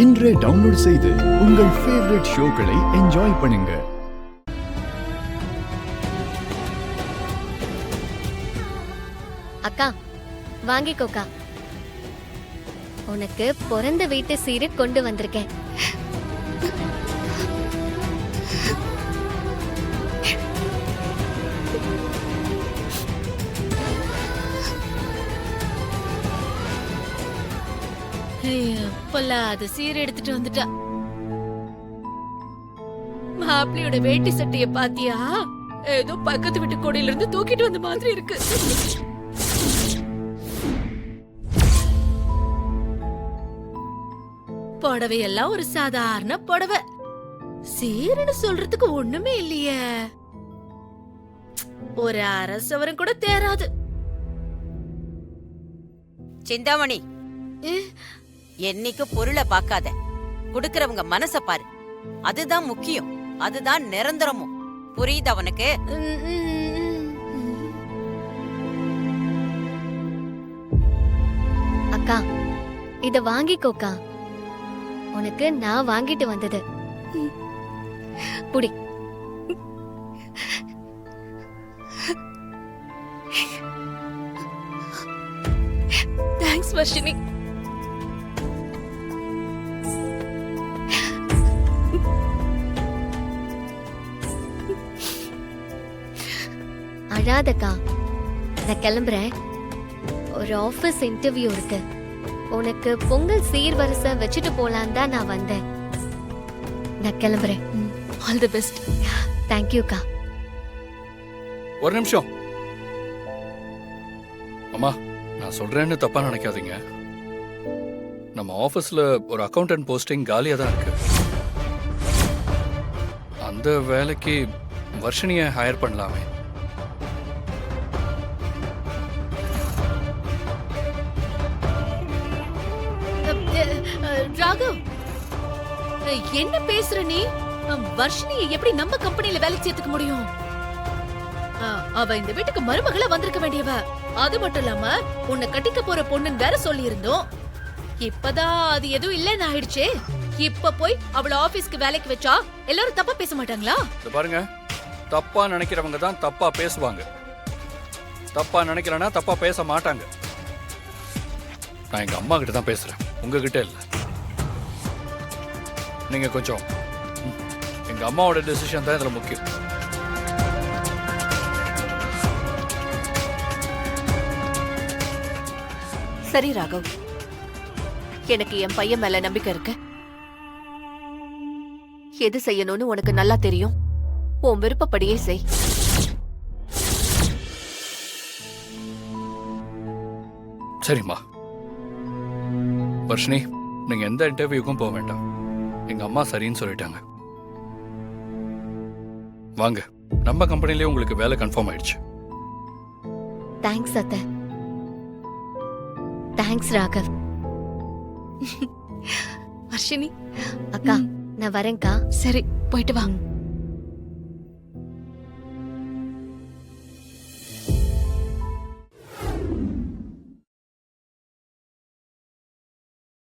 இன்றே டவுன்லோட் செய்து உங்கள் ஃபேவரட் ஷோக்களை என்ஜாய் பண்ணுங்க. அக்கா வாங்கிக்கோக்கா, உனக்கு பிறந்த வீட்டு சீரை கொண்டு வந்திருக்கேன். பொல்லாத சீரை எடுத்துட்டு வந்துட்டா. மாப்பிள்ளையோட வேட்டி சட்டைய பாத்தியா? ஏதோ பக்கத்து வீட்டு கோடையில இருந்து தூக்கிட்டு வந்த மாதிரி இருக்கு. புடவை எல்லாம் ஒரு சாதாரண புடவை, சீருன்னு சொல்றதுக்கு ஒண்ணுமே இல்லையே. ஒரு அரசவரும் கூட தேராது. சிந்தாமணி, என்னைக்கு பொருளை பார்க்காத, குடுக்கறவங்க மனச பாரு. அதுதான் முக்கியம், அதுதான் நிரந்தரமும். புரியுது அவனுக்கு? அக்கா இத வாங்கிக்கோக்கா, உனக்கு நான் வாங்கிட்டு வந்தது. புடி. தேங்க்ஸ் வர்ஷினி. அழாதக்கா, நான் கிளம்புறேன். ஒரு ஆபீஸ் இன்டர்வியூ இருக்கு. உனக்கு பொங்கல் சீர்வரிசை வச்சுட்டு போலான் தான் நான் வந்தேன். நான் கிளம்புறேன். All the best. தேங்க்யூக்கா. ஒரு நிமிஷம் அம்மா, நான் சொல்றேன்னு தப்பா நினைக்காதீங்க. நம்ம ஆபீஸ்ல ஒரு அக்கவுண்டன்ட் போஸ்டிங் காலியா தான் இருக்கு. அந்த வேலைக்கு வர்ஷினியை ஹையர் பண்ணலாமே. ராகவ், என்ன பேசுற நீ? வர்ஷினியை எப்படி நம்ம கம்பெனில வேலைக்கு சேர்த்துக்க முடியும்? அவ இந்த வீட்டுக்கு மருமகளா வந்திருக்க வேண்டியவ. அது மட்டும் இல்லாம உன்னை கட்டிக்க போற பொண்ணுன்னு வேற சொல்லி இருந்தோம். இப்பதான் அது எதுவும் இல்லன்னு ஆயிடுச்சே. இப்ப போய் அவள ஆபீஸ்க்கு வேலைக்கு வச்சா எல்லாரும் தப்பா பேச மாட்டாங்களா? பாருங்க, தப்பா நினைக்கிறவங்க தான் தப்பா பேசுவாங்க. தப்பா நினைக்கிறேன்னா தப்பா பேச மாட்டாங்க. நான் எங்க அம்மா கிட்ட தான் பேசுறேன், உங்ககிட்ட இல்ல. நீங்க கொஞ்சம் எங்க அம்மாவோட டெசிஷன் தான் இதுல முக்கியம். சரி ராகவ், எனக்கு என் பையன் மேல நம்பிக்கை இருக்கு. எது செய்யணும்னு உனக்கு நல்லா தெரியும். உன் விருப்பப்படியே செய். சரிம்மா. வர்ஷினி, நீங்க எந்த இன்டர்வியூக்கும் போக வேண்டாம். எங்க அம்மா சரின்னு சொல்லிட்டாங்க. வாங்க, நம்ம கம்பெனிலேயே உங்களுக்கு வேலை கன்ஃபார்ம் ஆயிடுச்சு. தேங்க்ஸ் அத்தை. தேங்க்ஸ் ராகவ். வர்ஷினி, அக்கா நான் வரேன்க்கா. சரி போயிட்டு வாங்க.